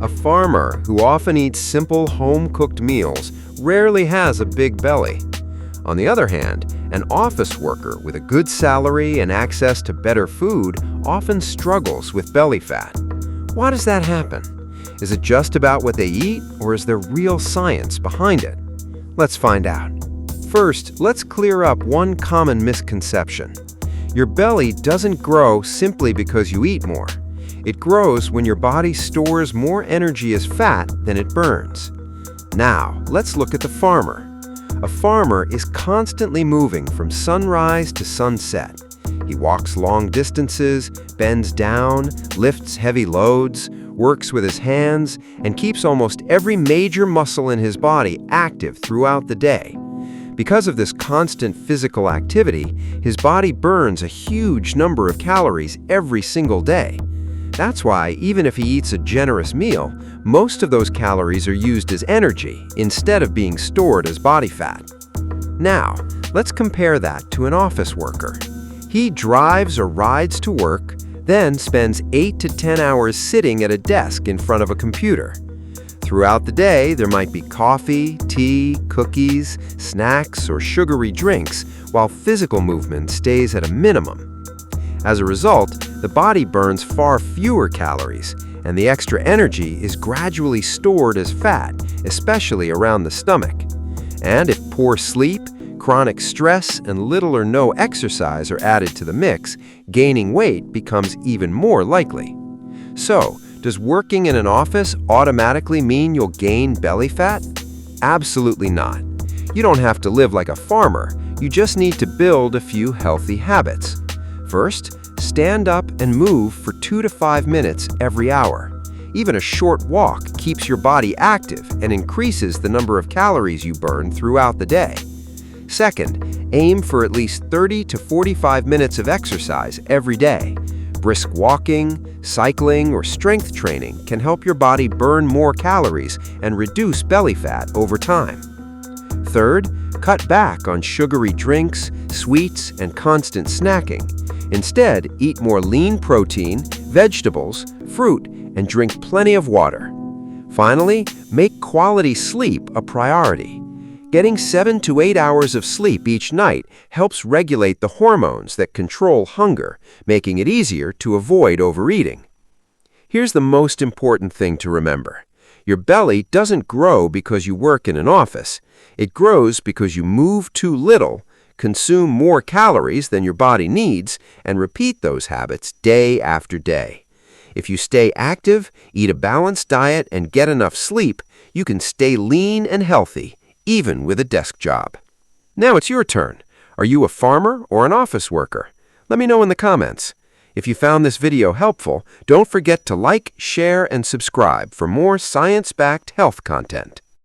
A farmer who often eats simple home-cooked meals rarely has a big belly. On the other hand, an office worker with a good salary and access to better food often struggles with belly fat. Why does that happen? Is it just about what they eat, or is there real science behind it? Let's find out. First, let's clear up one common misconception. Your belly doesn't grow simply because you eat more. It grows when your body stores more energy as fat than it burns. Now, let's look at the farmer. A farmer is constantly moving from sunrise to sunset. He walks long distances, bends down, lifts heavy loads, works with his hands, and keeps almost every major muscle in his body active throughout the day. Because of this constant physical activity, his body burns a huge number of calories every single day. That's why, even if he eats a generous meal, most of those calories are used as energy instead of being stored as body fat. Now, let's compare that to an office worker. He drives or rides to work, then spends 8 to 10 hours sitting at a desk in front of a computer. Throughout the day, there might be coffee, tea, cookies, snacks, or sugary drinks, while physical movement stays at a minimum. As a result, the body burns far fewer calories, and the extra energy is gradually stored as fat, especially around the stomach. And if poor sleep, chronic stress, and little or no exercise are added to the mix, gaining weight becomes even more likely. So, does working in an office automatically mean you'll gain belly fat? Absolutely not. You don't have to live like a farmer. You just need to build a few healthy habits. First, stand up and move for 2 to 5 minutes every hour. Even a short walk keeps your body active and increases the number of calories you burn throughout the day. Second, aim for at least 30 to 45 minutes of exercise every day. Brisk walking, cycling, or strength training can help your body burn more calories and reduce belly fat over time. Third, cut back on sugary drinks, sweets, and constant snacking. Instead, eat more lean protein, vegetables, fruit, and drink plenty of water. Finally, make quality sleep a priority. Getting 7 to 8 hours of sleep each night helps regulate the hormones that control hunger, making it easier to avoid overeating. Here's the most important thing to remember. Your belly doesn't grow because you work in an office. It grows because you move too little, consume more calories than your body needs, and repeat those habits day after day. If you stay active, eat a balanced diet, and get enough sleep, you can stay lean and healthy, even with a desk job. Now it's your turn. Are you a farmer or an office worker? Let me know in the comments. If you found this video helpful, don't forget to like, share, and subscribe for more science-backed health content.